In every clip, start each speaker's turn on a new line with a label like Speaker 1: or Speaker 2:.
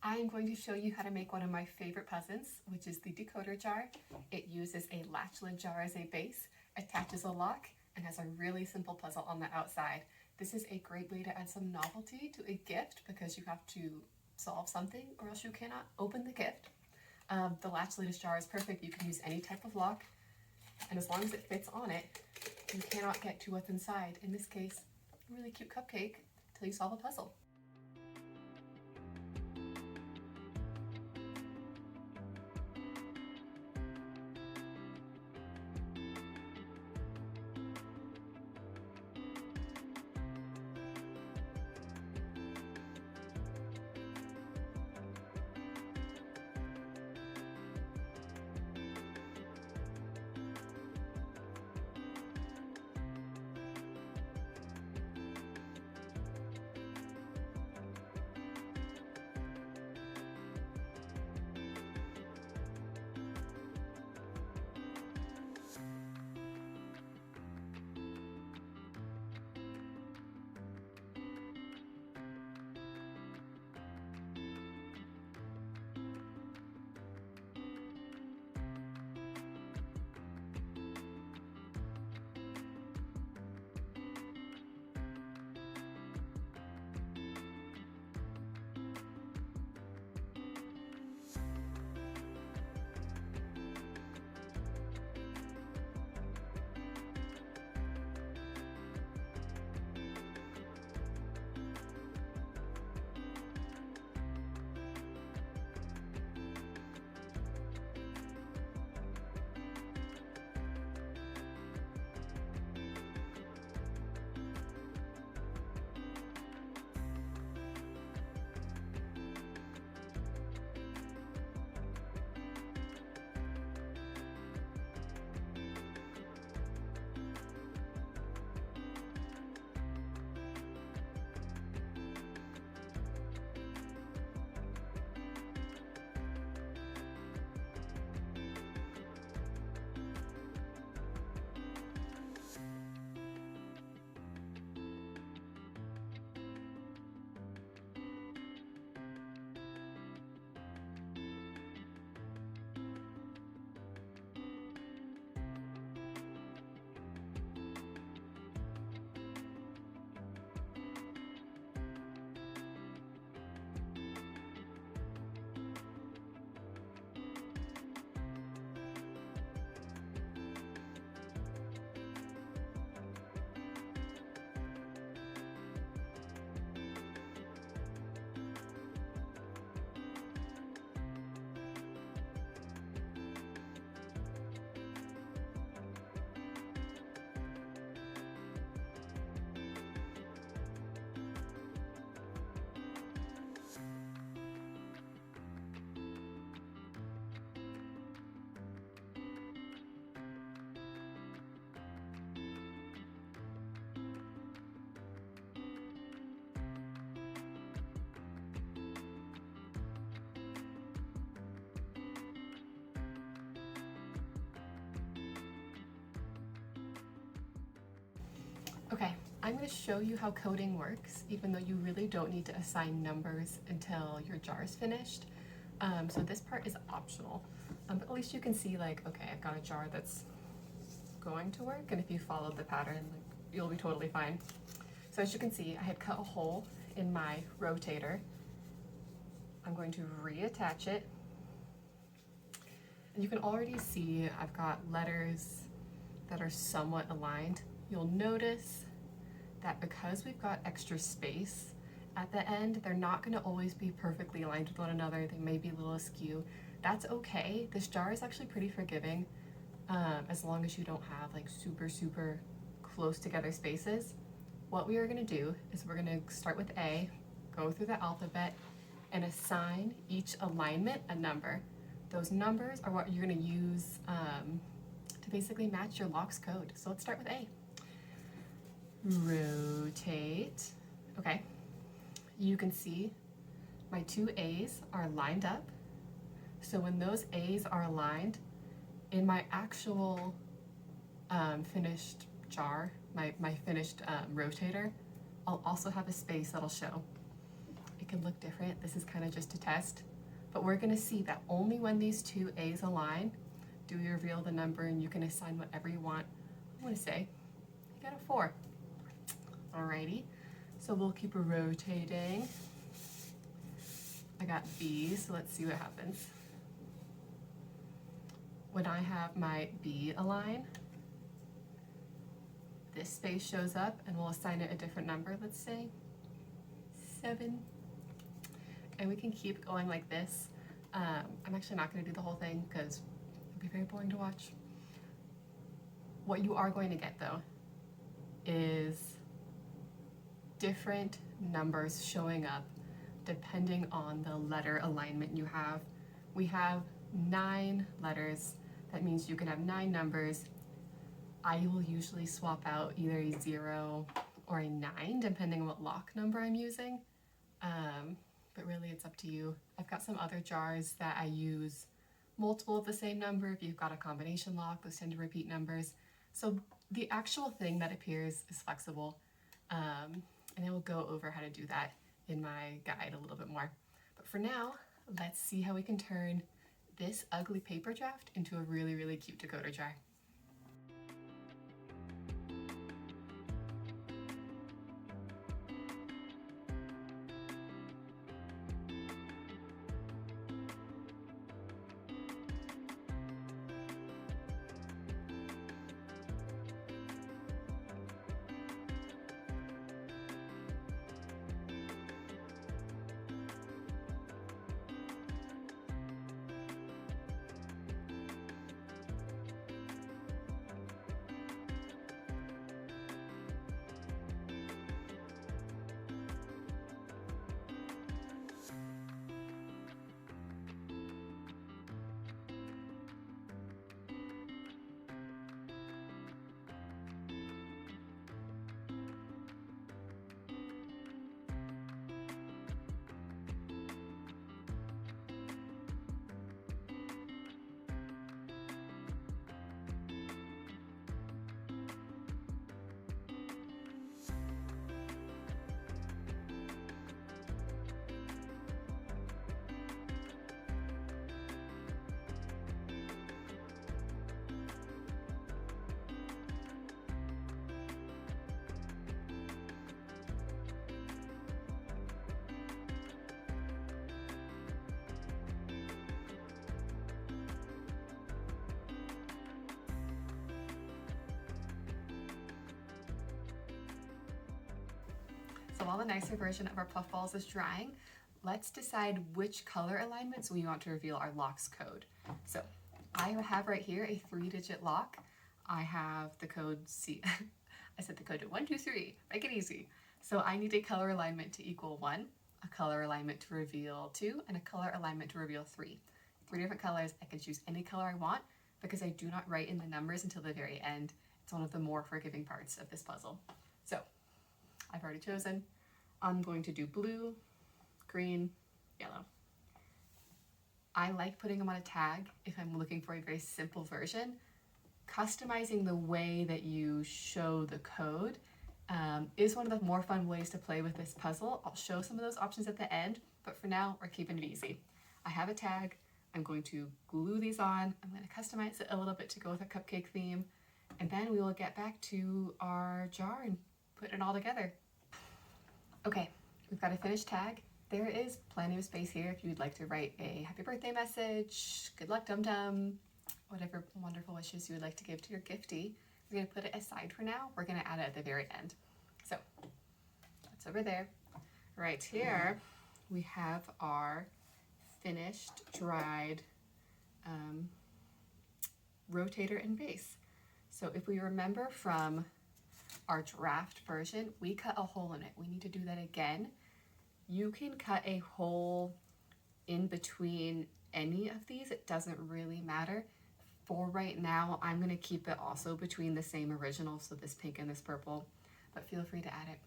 Speaker 1: I'm going to show you how to make one of my favorite puzzles, which is the decoder jar. It uses a latch lid jar as a base, attaches a lock, and has a really simple puzzle on the outside. This is a great way to add some novelty to a gift because you have to solve something or else you cannot open the gift. The latch lid jar is perfect. You can use any type of lock, and as long as it fits on it, you cannot get to what's inside. In this case, a really cute cupcake till you solve a puzzle. Okay, I'm going to show you how coding works, even though you really don't need to assign numbers until your jar is finished. So this part is optional, but at least you can see like, okay, I've got a jar that's going to work, and if you follow the pattern, like, you'll be totally fine. So as you can see, I had cut a hole in my rotator. I'm going to reattach it. And you can already see I've got letters that are somewhat aligned. You'll notice that because we've got extra space at the end, they're not going to always be perfectly aligned with one another. They may be a little askew. That's okay. This jar is actually pretty forgiving, as long as you don't have like super close together spaces. What we are going to do is we're going to start with A, go through the alphabet, and assign each alignment a number. Those numbers are what you're going to use to basically match your lock's code. So let's start with A. Rotate. Okay, you can see my two A's are lined up. So when those A's are aligned, in my actual finished jar, my finished rotator, I'll also have a space that'll show. it can look different. This is kind of just a test, but we're gonna see that only when these two A's align do we reveal the number, and you can assign whatever you want. I'm gonna say you got a 4. Alrighty, so we'll keep rotating. I got B, so let's see what happens. When I have my B align, this space shows up and we'll assign it a different number, let's say 7. And we can keep going like this. I'm actually not going to do the whole thing because it'll be very boring to watch. What you are going to get though is different numbers showing up depending on the letter alignment you have. We have 9 letters. That means you can have 9 numbers. I will usually swap out either a 0 or a 9 depending on what lock number I'm using. But really it's up to you. I've got some other jars that I use multiple of the same number. If you've got a combination lock, those tend to repeat numbers. So the actual thing that appears is flexible. And I will go over how to do that in my guide a little bit more. But for now, let's see how we can turn this ugly paper draft into a really, really cute decoder jar. So while the nicer version of our puff balls is drying, let's decide which color alignments we want to reveal our locks code. So I have right here a 3-digit lock. I have the code C. I set the code to 1, 2, 3, make it easy. So I need a color alignment to equal 1, a color alignment to reveal 2, and a color alignment to reveal 3. 3 different colors. I can choose any color I want because I do not write in the numbers until the very end. It's one of the more forgiving parts of this puzzle. So I've already chosen. I'm going to do blue, green, yellow. I like putting them on a tag if I'm looking for a very simple version. Customizing the way that you show the code is one of the more fun ways to play with this puzzle. I'll show some of those options at the end, but for now, we're keeping it easy. I have a tag. I'm going to glue these on. I'm going to customize it a little bit to go with a cupcake theme, and then we will get back to our jar and put it all together. Okay, we've got a finished tag. There is plenty of space here if you'd like to write a happy birthday message, good luck dum-dum, whatever wonderful wishes you would like to give to your giftee. We're going to put it aside for now. We're going to add it at the very end. So that's over there. Right here, we have our finished, dried rotator and base. So if we remember from our draft version, we cut a hole in it. We need to do that again. You can cut a hole in between any of these. It doesn't really matter. For right now, I'm going to keep it also between the same original, so this pink and this purple, but feel free to add it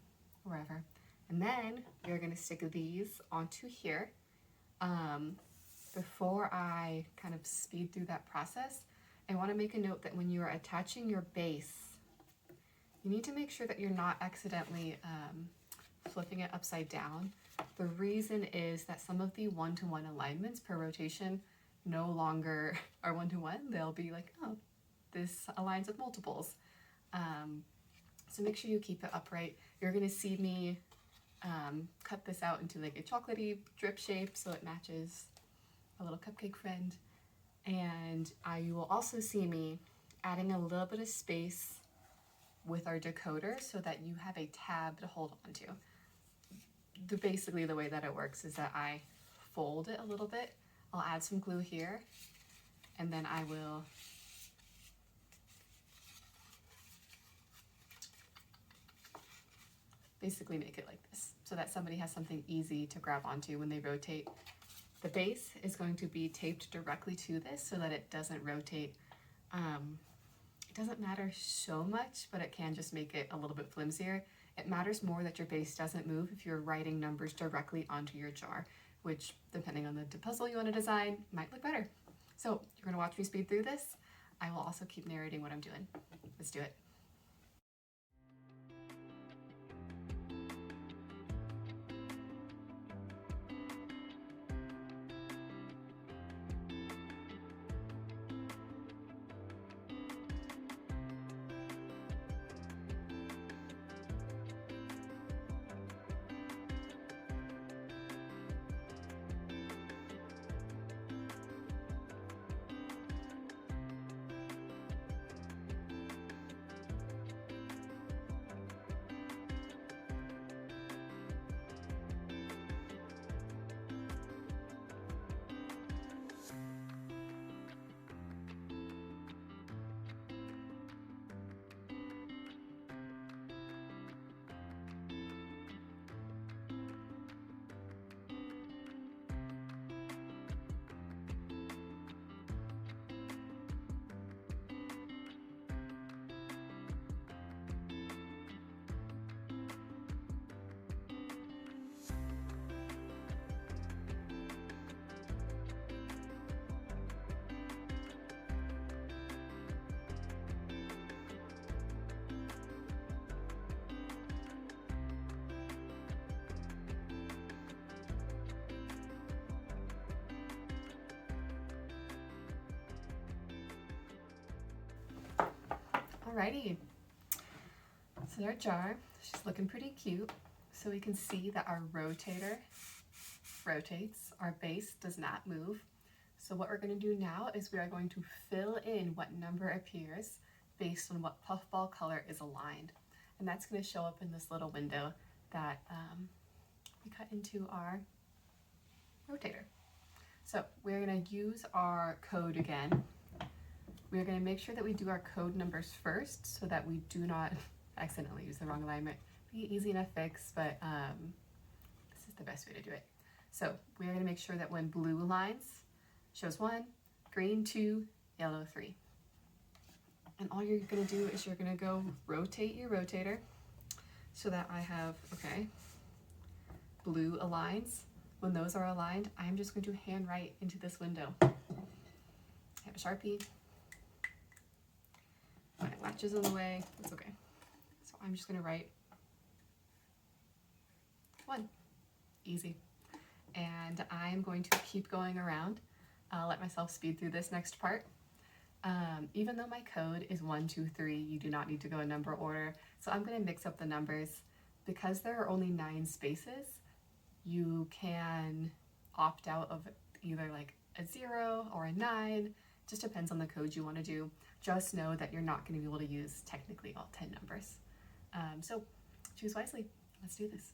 Speaker 1: wherever. And then we're going to stick these onto here. Before I kind of speed through that process, I want to make a note that when you are attaching your base, you need to make sure that you're not accidentally flipping it upside down. The reason is that some of the one-to-one alignments per rotation no longer are one-to-one. They'll be like, oh, this aligns with multiples. So make sure you keep it upright. You're gonna see me cut this out into like a chocolatey drip shape so it matches a little cupcake friend. And you will also see me adding a little bit of space with our decoder so that you have a tab to hold on to. Basically the way that it works is that I fold it a little bit. I'll add some glue here, and then I will basically make it like this so that somebody has something easy to grab onto when they rotate. The base is going to be taped directly to this so that it doesn't rotate. It doesn't matter so much, but it can just make it a little bit flimsier. It matters more that your base doesn't move if you're writing numbers directly onto your jar, which, depending on the puzzle you want to design, might look better. So you're going to watch me speed through this. I will also keep narrating what I'm doing. Let's do it. Alrighty, so our jar, she's looking pretty cute. So we can see that our rotator rotates, our base does not move. So what we're going to do now is we are going to fill in what number appears based on what puffball color is aligned. And that's going to show up in this little window that we cut into our rotator. So we're going to use our code again. We're going to make sure that we do our code numbers first so that we do not accidentally use the wrong alignment. Be easy enough fix, but this is the best way to do it. So we're going to make sure that when blue aligns, shows 1, green 2, yellow 3. And all you're going to do is you're going to go rotate your rotator so that I have, okay, blue aligns. When those are aligned, I'm just going to handwrite into this window. I have a Sharpie. My latch is in the way, it's okay. So I'm just gonna write 1, easy. And I'm going to keep going around. I'll let myself speed through this next part. Even though my code is 1, 2, 3, you do not need to go in number order. So I'm gonna mix up the numbers. Because there are only 9 spaces, you can opt out of either like a 0 or a 9. Just depends on the code you want to do. Just know that you're not going to be able to use technically all 10 numbers. So choose wisely. Let's do this.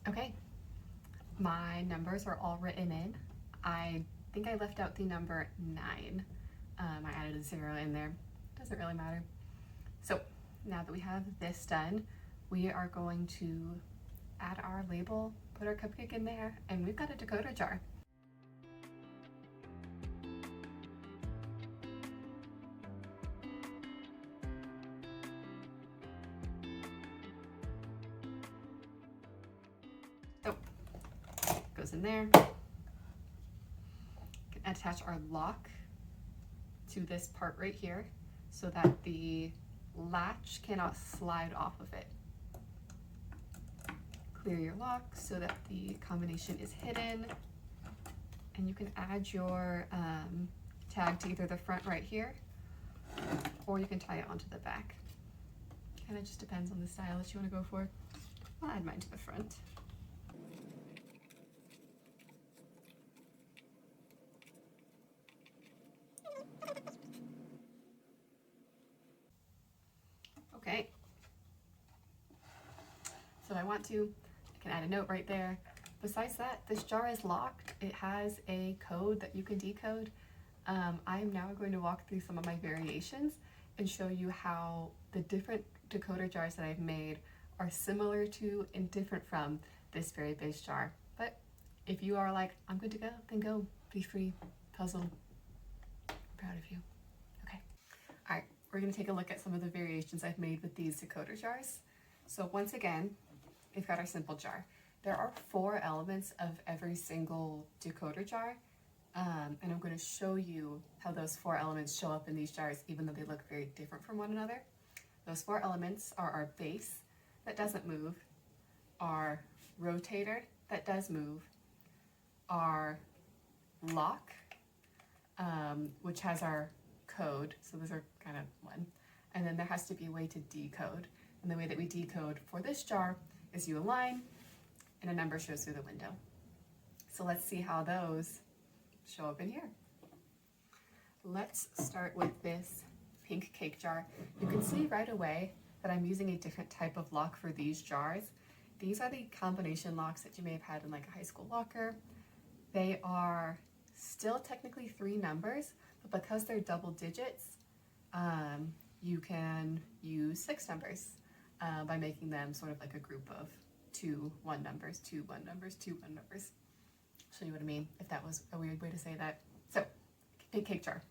Speaker 1: Okay, my numbers are all written in. I think I left out the number 9. I added a 0 in there, doesn't really matter. So now that we have this done, we are going to add our label put our cupcake in there, and we've got a decoder jar. So, goes in there. Can attach our lock to this part right here so that the latch cannot slide off of it. Clear your lock so that the combination is hidden, and you can add your tag to either the front right here, or you can tie it onto the back. Kind of just depends on the style that you want to go for. I'll add mine to the front. Okay. So I can add a note right there. Besides that, this jar is locked. It has a code that you can decode. I'm now going to walk through some of my variations and show you how the different decoder jars that I've made are similar to and different from this very base jar. But if you are like, I'm good to go, then go. Be free. Puzzle. I'm proud of you. Okay. All right, we're going to take a look at some of the variations I've made with these decoder jars. So once again, we've got our simple jar. There are 4 elements of every single decoder jar, and I'm going to show you how those 4 elements show up in these jars, even though they look very different from one another. Those 4 elements are our base that doesn't move, our rotator that does move, our lock, which has our code, so those are kind of one, and then there has to be a way to decode. And the way that we decode for this jar is you align and a number shows through the window. So let's see how those show up in here. Let's start with this pink cake jar. You can see right away that I'm using a different type of lock for these jars. These are the combination locks that you may have had in like a high school locker. They are still technically 3 numbers, but because they're double digits, you can use 6 numbers. By making them sort of like a group of 2 1 numbers, 2 1 numbers, 2 1 numbers. I'll show you what I mean, if that was a weird way to say that. So, big cake jar.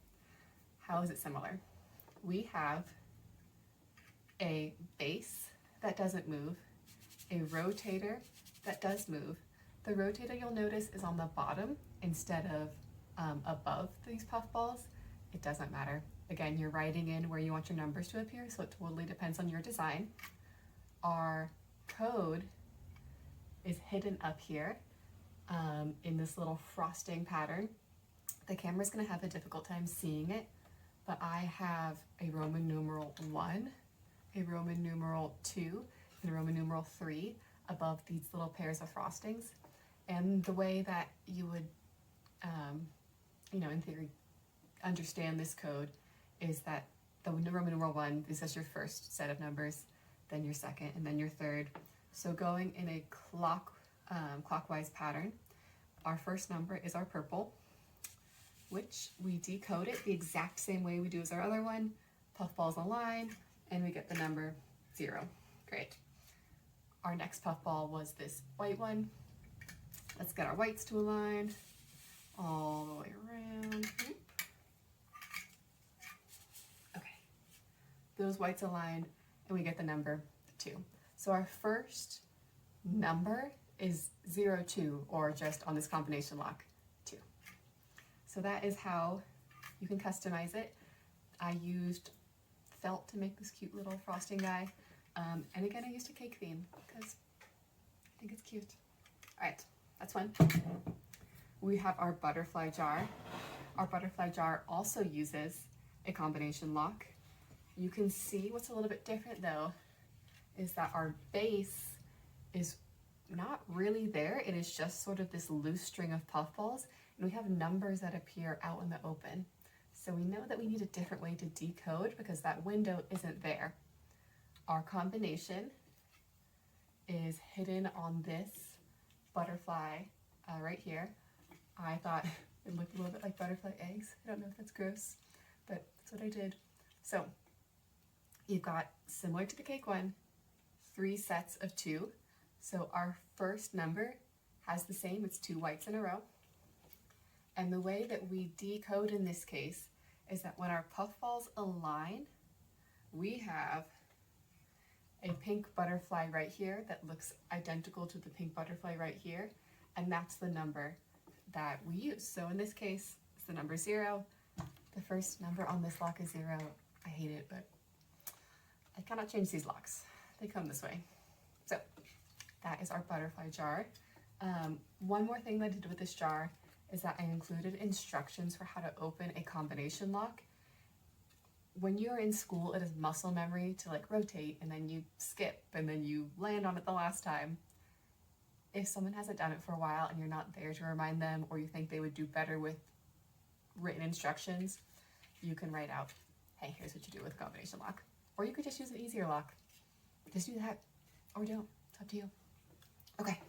Speaker 1: How is it similar? We have a base that doesn't move, a rotator that does move. The rotator, you'll notice, is on the bottom instead of above these puffballs. It doesn't matter. Again, you're writing in where you want your numbers to appear, so it totally depends on your design. Our code is hidden up here in this little frosting pattern. The camera's going to have a difficult time seeing it, but I have a Roman numeral 1, a Roman numeral 2, and a Roman numeral 3 above these little pairs of frostings. And the way that you would, in theory, understand this code is that the Roman numeral 1 is just your first set of numbers, then your second, and then your third. So going in a clockwise pattern, our first number is our purple, which we decode it the exact same way we do as our other one. Puffballs align, and we get the number 0. Great. Our next puffball was this white one. Let's get our whites to align all the way around. Okay. Those whites align, and we get the number 2. So our first number is 0, 2, or just on this combination lock, 2. So that is how you can customize it. I used felt to make this cute little frosting guy. And again, I used a cake theme because I think it's cute. All right, that's one. We have our butterfly jar. Our butterfly jar also uses a combination lock. You can see what's a little bit different though is that our base is not really there. It is just sort of this loose string of puffballs, and we have numbers that appear out in the open. So we know that we need a different way to decode because that window isn't there. Our combination is hidden on this butterfly right here. I thought it looked a little bit like butterfly eggs. I don't know if that's gross, but that's what I did. So you've got, similar to the cake one, 3 sets of 2. So our first number has the same, it's 2 whites in a row. And the way that we decode in this case is that when our puffballs align, we have a pink butterfly right here that looks identical to the pink butterfly right here, and that's the number that we use. So in this case, it's the number 0. The first number on this lock is 0. I hate it, but I cannot change these locks. They come this way. So that is our butterfly jar. One more thing that I did with this jar is that I included instructions for how to open a combination lock. When you're in school, it is muscle memory to like rotate and then you skip and then you land on it the last time. If someone hasn't done it for a while and you're not there to remind them, or you think they would do better with written instructions, you can write out, hey, here's what you do with a combination lock. Or you could just use an easier lock. Just do that, or don't, it's up to you. Okay,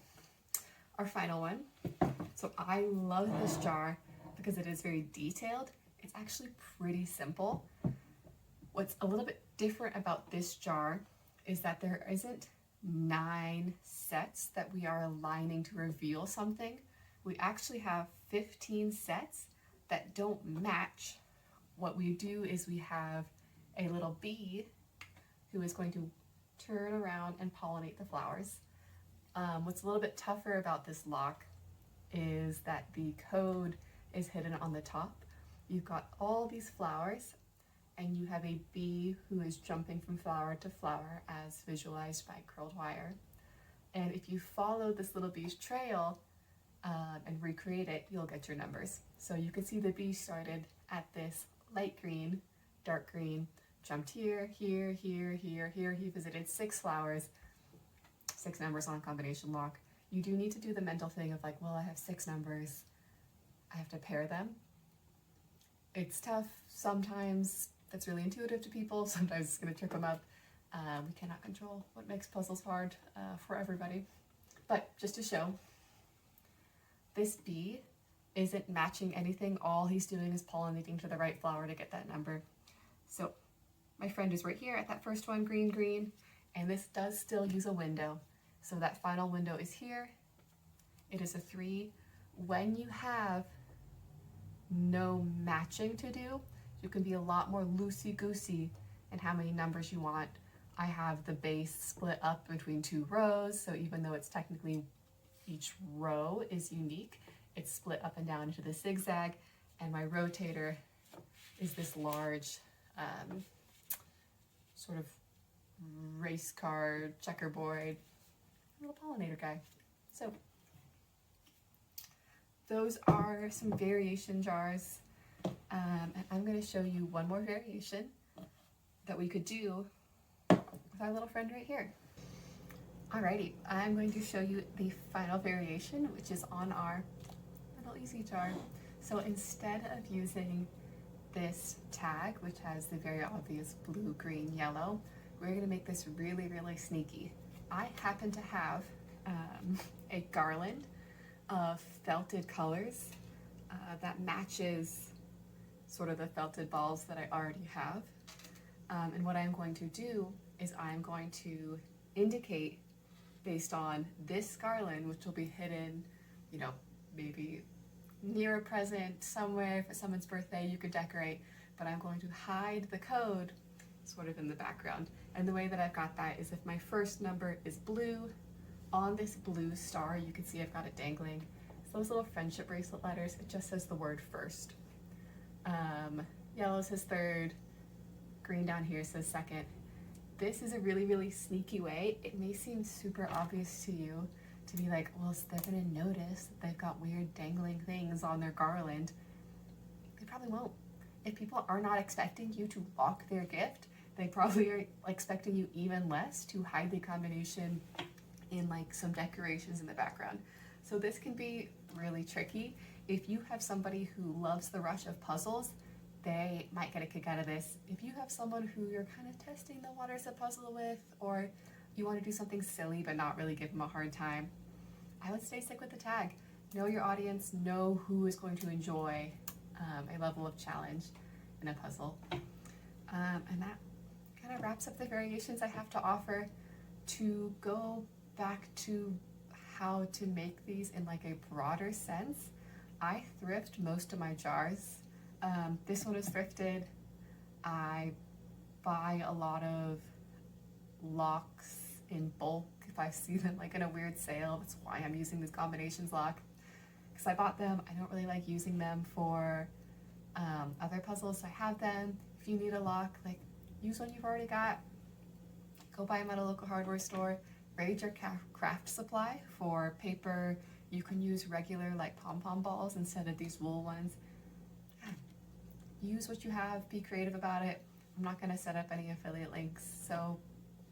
Speaker 1: our final one. So I love this jar because it is very detailed. It's actually pretty simple. What's a little bit different about this jar is that there isn't 9 sets that we are aligning to reveal something. We actually have 15 sets that don't match. What we do is we have a little bee who is going to turn around and pollinate the flowers. What's a little bit tougher about this lock is that the code is hidden on the top. You've got all these flowers and you have a bee who is jumping from flower to flower as visualized by curled wire. And if you follow this little bee's trail and recreate it, you'll get your numbers. So you can see the bee started at this light green, dark green, jumped here, here, here, here, here. He visited 6 flowers, 6 numbers on a combination lock. You do need to do the mental thing of like, well, I have 6 numbers, I have to pair them. It's tough. Sometimes that's really intuitive to people. Sometimes it's going to trip them up. We cannot control what makes puzzles hard for everybody. But just to show, this bee isn't matching anything. All he's doing is pollinating to the right flower to get that number. So my friend is right here at that first one, green, green, and this does still use a window. So that final window is here. It is a 3. When you have no matching to do, you can be a lot more loosey-goosey in how many numbers you want. I have the base split up between 2 rows, so even though it's technically each row is unique, it's split up and down into the zigzag, and my rotator is this large sort of race car checkerboard little pollinator guy. So those are some variation jars, and I'm going to show you one more variation that we could do with our little friend right here. Alrighty, I'm going to show you the final variation, which is on our little easy jar. So instead of using this tag, which has the very obvious blue, green, yellow, we're going to make this really, really sneaky. I happen to have a garland of felted colors that matches sort of the felted balls that I already have. And what I'm going to do is I'm going to indicate based on this garland, which will be hidden, you know, maybe near a present somewhere for someone's birthday you could decorate, but I'm going to hide the code sort of in the background. And the way that I've got that is if my first number is blue, on this blue star you can see I've got it dangling. So those little friendship bracelet letters, it just says the word first. Yellow says third, green down here says second. This is a really, really sneaky way. It may seem super obvious to you to be like, well, they're gonna notice that they've got weird dangling things on their garland. They probably won't. If people are not expecting you to lock their gift, they probably are expecting you even less to hide the combination in like some decorations in the background. So this can be really tricky. If you have somebody who loves the rush of puzzles, they might get a kick out of this. If you have someone who you're kind of testing the waters of puzzle with, or you want to do something silly but not really give them a hard time, I would stay sick with the tag. Know your audience, know who is going to enjoy a level of challenge in a puzzle. And that kind of wraps up the variations I have to offer. To go back to how to make these in like a broader sense, I thrift most of my jars. This one is thrifted. I buy a lot of locks in bulk if I see them like in a weird sale. That's why I'm using this combinations lock, because I bought them. I don't really like using them for other puzzles, so I have them. If you need a lock, like, use one you've already got. Go buy them at a local hardware store. Raid your craft supply for paper. You can use regular like pom-pom balls instead of these wool ones. Use what you have, be creative about it. I'm not going to set up any affiliate links, so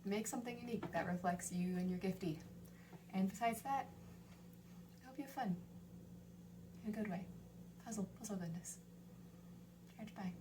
Speaker 1: make something unique that reflects you and your gifty. And besides that, I hope you have fun in a good way. Puzzle goodness. Bye.